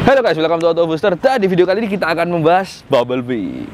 Halo guys, welcome to Auto Booster. Dan di video kali ini kita akan membahas Bumblebee.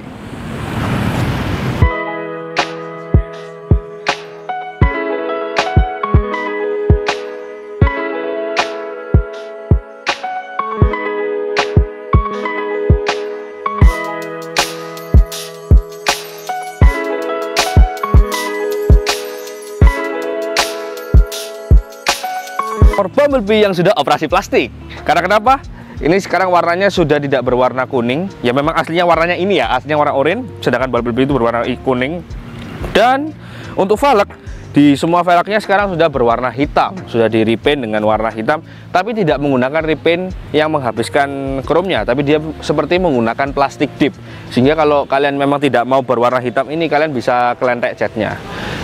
Bumblebee yang sudah operasi plastik. Karena kenapa? Ini sekarang warnanya sudah tidak berwarna kuning. Ya memang aslinya warnanya ini ya, aslinya warna oranye, sedangkan Bumblebee itu berwarna kuning. Dan untuk velg, di semua velgnya sekarang sudah berwarna hitam, sudah di repaint dengan warna hitam, tapi tidak menggunakan repaint yang menghabiskan chrome-nya, tapi dia seperti menggunakan plastik dip. Sehingga kalau kalian memang tidak mau berwarna hitam ini, kalian bisa kelentek catnya.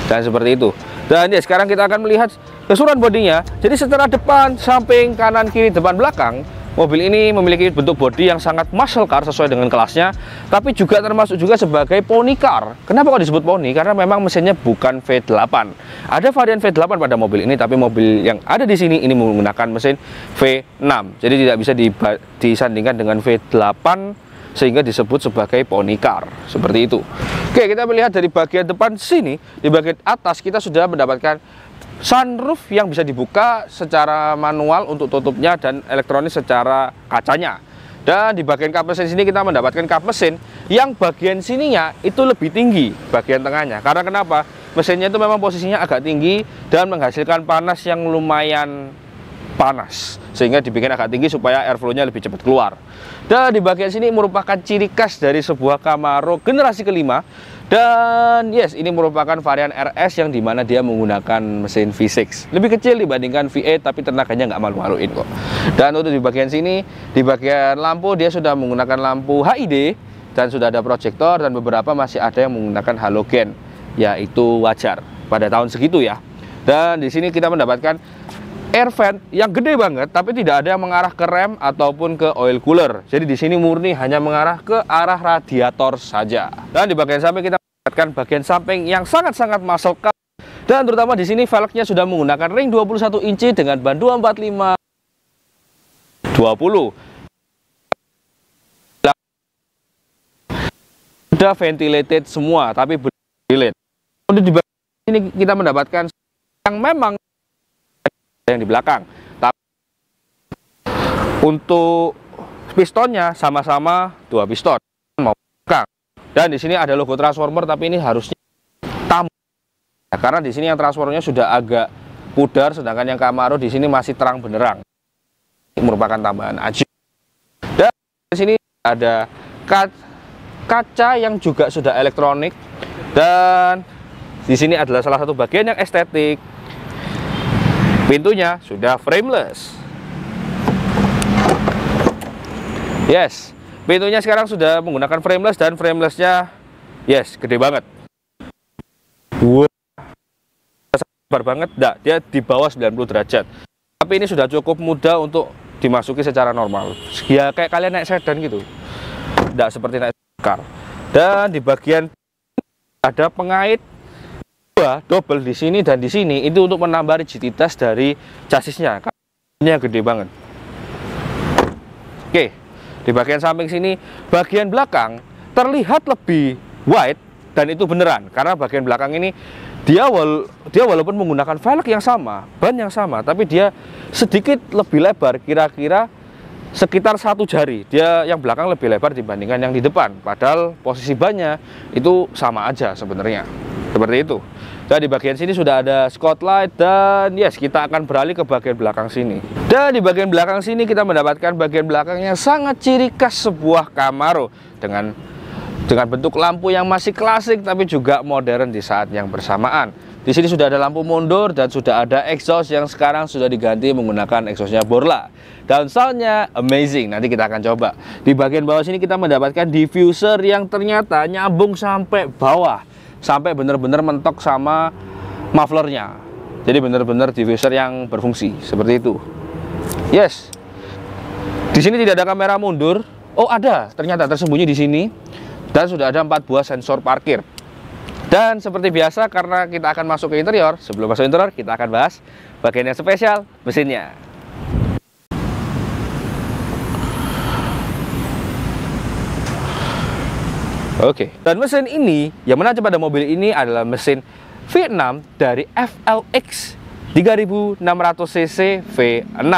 Dan seperti itu. Dan ya sekarang kita akan melihat keseluruhan bodinya. Jadi secara depan, samping, kanan, kiri, depan, belakang, mobil ini memiliki bentuk bodi yang sangat muscle car sesuai dengan kelasnya, tapi juga termasuk juga sebagai pony car. Kenapa kok disebut pony? Karena memang mesinnya bukan V8. Ada varian V8 pada mobil ini, tapi mobil yang ada di sini ini menggunakan mesin V6. Jadi tidak bisa disandingkan dengan V8 sehingga disebut sebagai pony car. Seperti itu. Oke, kita melihat dari bagian depan sini, di bagian atas kita sudah mendapatkan sunroof yang bisa dibuka secara manual untuk tutupnya dan elektronik secara kacanya. Dan di bagian kap mesin sini kita mendapatkan kap mesin yang bagian sininya itu lebih tinggi bagian tengahnya. Karena kenapa? Mesinnya itu memang posisinya agak tinggi dan menghasilkan panas yang lumayan panas, sehingga dibikin agak tinggi supaya airflow-nya lebih cepat keluar. Dan di bagian sini merupakan ciri khas dari sebuah Camaro generasi kelima. Dan yes, ini merupakan varian RS yang dimana dia menggunakan mesin V6. Lebih kecil dibandingkan V8, tapi tenaganya nggak malu-maluin kok. Dan untuk di bagian sini, di bagian lampu dia sudah menggunakan lampu HID dan sudah ada proyektor, dan beberapa masih ada yang menggunakan halogen, yaitu wajar pada tahun segitu ya. Dan di sini kita mendapatkan air vent yang gede banget, tapi tidak ada yang mengarah ke rem ataupun ke oil cooler. Jadi di sini murni hanya mengarah ke arah radiator saja. Dan di bagian samping kita mendapatkan bagian samping yang sangat-sangat muscle car. Dan terutama di sini velgnya sudah menggunakan ring 21 inci dengan ban 245 20. Sudah ventilated semua, tapi ventilated. Untuk di bagian sini kita mendapatkan yang memang yang di belakang. Tapi untuk pistonnya sama-sama 2 piston mau belakang. Dan di sini ada logo transformer, tapi ini harusnya hitam. Ya, karena di sini yang transformernya sudah agak pudar, sedangkan yang Camaro di sini masih terang benderang. Ini merupakan tambahan aja. Dan di sini ada kaca yang juga sudah elektronik, dan di sini adalah salah satu bagian yang estetik. Pintunya sudah frameless. Yes, pintunya sekarang sudah menggunakan frameless, dan framelessnya yes, gede banget. Wow, sabar banget. Enggak, dia di bawah 90 derajat. Tapi ini sudah cukup mudah untuk dimasuki secara normal. Ya kayak kalian naik sedan gitu. Enggak seperti naik car. Dan di bagian ada pengait double di sini dan di sini, itu untuk menambah rigiditas dari chassisnya. Ini gede banget. Oke, di bagian samping sini, bagian belakang terlihat lebih wide, dan itu beneran karena bagian belakang ini dia walaupun menggunakan velg yang sama, ban yang sama, tapi dia sedikit lebih lebar, kira-kira sekitar 1 jari. Dia yang belakang lebih lebar dibandingkan yang di depan, padahal posisi bannya itu sama aja sebenarnya. Seperti itu. Dan di bagian sini sudah ada spotlight, dan yes, kita akan beralih ke bagian belakang sini. Dan di bagian belakang sini kita mendapatkan bagian belakang yang sangat ciri khas sebuah Camaro dengan bentuk lampu yang masih klasik tapi juga modern di saat yang bersamaan. Di sini sudah ada lampu mundur dan sudah ada exhaust yang sekarang sudah diganti menggunakan exhaustnya Borla. Dan soundnya amazing, nanti kita akan coba. Di bagian bawah sini kita mendapatkan diffuser yang ternyata nyambung sampai bawah, sampai benar-benar mentok sama mufflernya. Jadi benar-benar diffuser yang berfungsi seperti itu. Yes. Di sini tidak ada kamera mundur. Oh, ada, ternyata tersembunyi di sini. Dan sudah ada 4 buah sensor parkir. Dan seperti biasa, karena kita akan masuk ke interior, sebelum masuk interior kita akan bahas bagian yang spesial, mesinnya. Oke. Dan mesin ini yang menarik pada mobil ini adalah mesin V6 dari FLX 3600 cc V6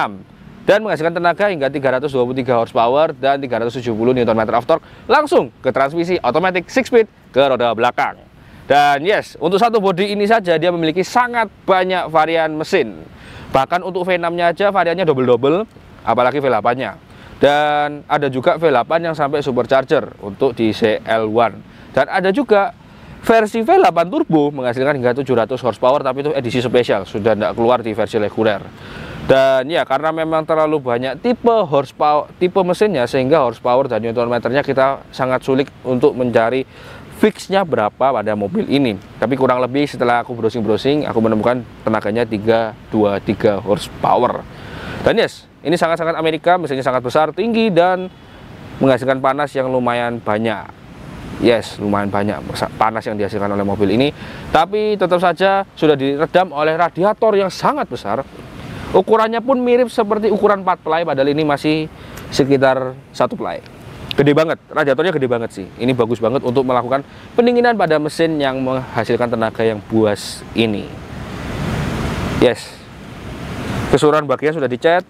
dan menghasilkan tenaga hingga 323 horsepower dan 370 Nm of torque langsung ke transmisi otomatis 6-speed ke roda belakang. Dan yes, untuk satu bodi ini saja dia memiliki sangat banyak varian mesin. Bahkan untuk V6-nya aja variannya double-double, apalagi V8-nya. Dan ada juga V8 yang sampai supercharger untuk di CL1. Dan ada juga versi V8 turbo menghasilkan hingga 700 horsepower, tapi itu edisi spesial, sudah tidak keluar di versi reguler. Dan ya, karena memang terlalu banyak tipe mesinnya, sehingga horsepower dan Nm-nya kita sangat sulit untuk mencari fixnya berapa pada mobil ini. Tapi kurang lebih setelah aku browsing-browsing, aku menemukan tenaganya 323 horsepower. Dan yes, ini sangat-sangat Amerika, mesinnya sangat besar, tinggi, dan menghasilkan panas yang lumayan banyak. Yes, lumayan banyak panas yang dihasilkan oleh mobil ini. Tapi tetap saja sudah diredam oleh radiator yang sangat besar. Ukurannya pun mirip seperti ukuran 4 ply, padahal ini masih sekitar 1 ply. Gede banget, radiatornya gede banget sih. Ini bagus banget untuk melakukan pendinginan pada mesin yang menghasilkan tenaga yang buas ini. Yes, keseluruhan bagian sudah dicat.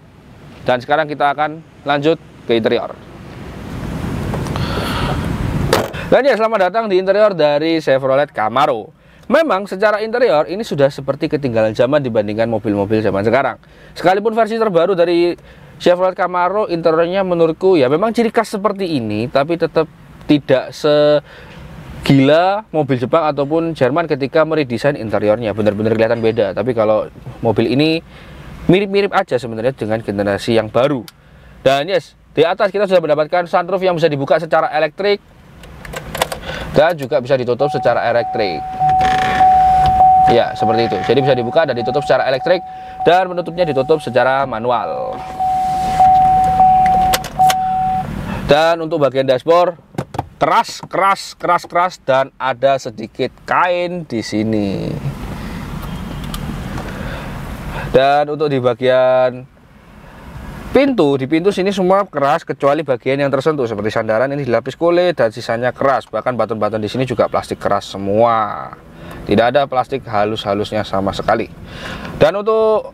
Dan sekarang kita akan lanjut ke interior. Dan ya, selamat datang di interior dari Chevrolet Camaro. Memang secara interior ini sudah seperti ketinggalan zaman dibandingkan mobil-mobil zaman sekarang. Sekalipun versi terbaru dari Chevrolet Camaro, interiornya menurutku ya memang ciri khas seperti ini, tapi tetap tidak segila mobil Jepang ataupun Jerman ketika meredesain interiornya. Benar-benar kelihatan beda. Tapi kalau mobil ini mirip-mirip aja sebenarnya dengan generasi yang baru. Dan yes, di atas kita sudah mendapatkan sunroof yang bisa dibuka secara elektrik dan juga bisa ditutup secara elektrik. Ya, seperti itu. Jadi bisa dibuka dan ditutup secara elektrik, dan menutupnya ditutup secara manual. Dan untuk bagian dashboard keras dan ada sedikit kain di sini. Dan untuk di bagian pintu, di pintu sini semua keras kecuali bagian yang tersentuh seperti sandaran ini dilapis kulit dan sisanya keras. Bahkan baton-baton di sini juga plastik keras semua. Tidak ada plastik halus-halusnya sama sekali. Dan untuk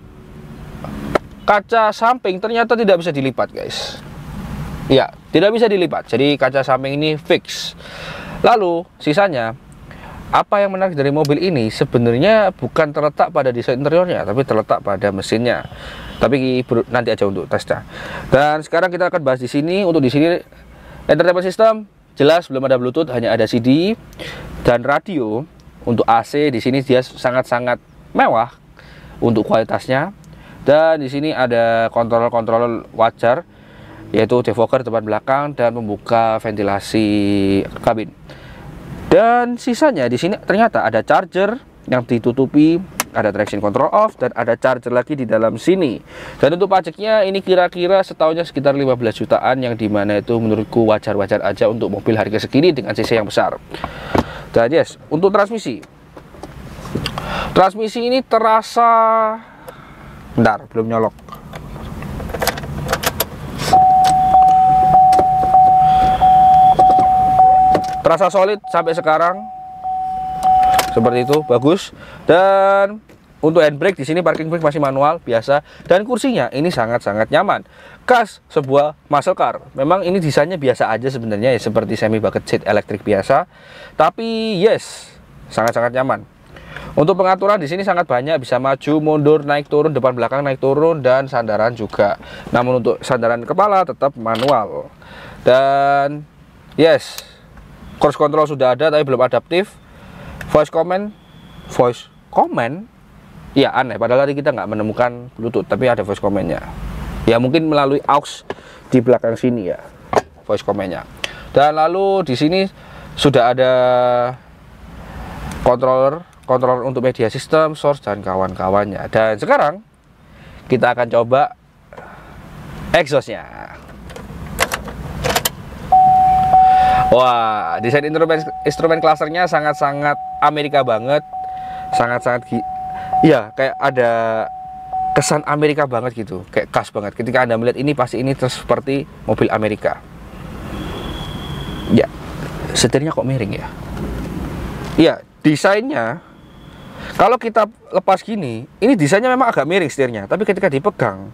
kaca samping ternyata tidak bisa dilipat, guys. Ya, tidak bisa dilipat. Jadi kaca samping ini fix. Lalu sisanya, apa yang menarik dari mobil ini sebenarnya bukan terletak pada desain interiornya, tapi terletak pada mesinnya. Tapi nanti aja untuk tesnya. Dan sekarang kita akan bahas di sini. Untuk di sini entertainment system jelas belum ada Bluetooth, hanya ada CD dan radio. Untuk AC di sini dia sangat-sangat mewah untuk kualitasnya. Dan di sini ada kontrol wajar, yaitu defogger depan belakang dan membuka ventilasi kabin. Dan sisanya di sini ternyata ada charger yang ditutupi, ada traction control off, dan ada charger lagi di dalam sini. Dan untuk pajaknya ini kira-kira setahunnya sekitar 15 jutaan, yang dimana itu menurutku wajar-wajar aja untuk mobil harga segini dengan cc yang besar. Dan yes, untuk transmisi ini terasa, bentar, belum nyolok. Terasa solid sampai sekarang, seperti itu, bagus. Dan untuk handbrake di sini parking brake masih manual biasa, dan kursinya ini sangat-sangat nyaman, khas sebuah muscle car. Memang ini desainnya biasa aja sebenarnya, ya seperti semi bucket seat elektrik biasa, tapi yes, sangat-sangat nyaman. Untuk pengaturan di sini sangat banyak, bisa maju, mundur, naik turun, depan belakang naik turun, dan sandaran juga. Namun untuk sandaran kepala tetap manual. Dan yes, cruise control sudah ada tapi belum adaptif. Voice comment, ya aneh, padahal tadi kita nggak menemukan Bluetooth, tapi ada voice commentnya. Ya mungkin melalui aux di belakang sini ya, voice commentnya. Dan lalu di sini sudah ada controller untuk media system, source, dan kawan-kawannya. Dan sekarang kita akan coba exhaustnya. Wah, desain instrumen clusternya sangat-sangat Amerika banget, sangat-sangat ya kayak ada kesan Amerika banget gitu, kayak khas banget. Ketika Anda melihat ini pasti ini seperti mobil Amerika. Ya, Setirnya kok miring ya? Iya, desainnya kalau kita lepas gini, ini desainnya memang agak miring setirnya, tapi ketika dipegang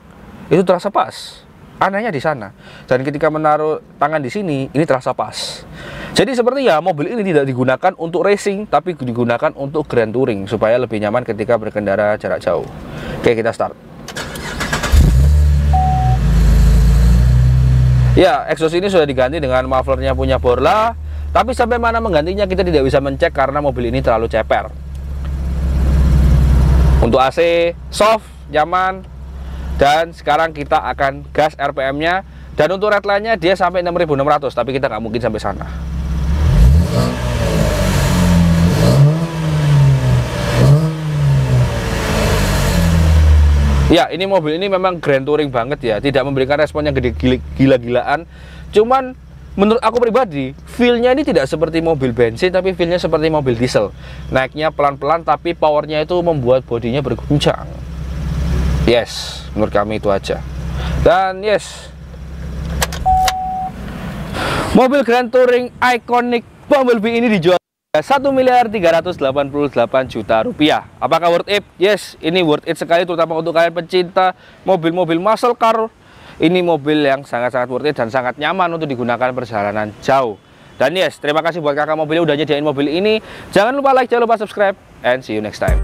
itu terasa pas. Anehnya di sana. Dan ketika menaruh tangan di sini, ini terasa pas. Jadi seperti ya, mobil ini tidak digunakan untuk racing, tapi digunakan untuk grand touring supaya lebih nyaman ketika berkendara jarak jauh. Oke, kita start. Ya, exhaust ini sudah diganti dengan mufflernya punya Borla, tapi sampai mana menggantinya kita tidak bisa mencek karena mobil ini terlalu ceper. Untuk AC soft, nyaman, dan sekarang kita akan gas RPM-nya. Dan untuk redline-nya dia sampai 6.600, tapi kita nggak mungkin sampai sana. Ya, ini mobil ini memang grand touring banget ya, tidak memberikan respon yang gila-gilaan. Cuman menurut aku pribadi, feel-nya ini tidak seperti mobil bensin, tapi feel-nya seperti mobil diesel. Naiknya pelan-pelan, tapi powernya itu membuat bodinya berguncang. Yes, menurut kami itu aja. Dan yes, mobil grand touring ikonik Bumblebee ini dijual 1.388.000.000 rupiah. Apakah worth it? Yes, ini worth it sekali, terutama untuk kalian pecinta mobil-mobil muscle car. Ini mobil yang sangat-sangat worth it dan sangat nyaman untuk digunakan perjalanan jauh. Dan yes, terima kasih buat kakak mobilnya udah nyediain mobil ini. Jangan lupa like, jangan lupa subscribe, and see you next time.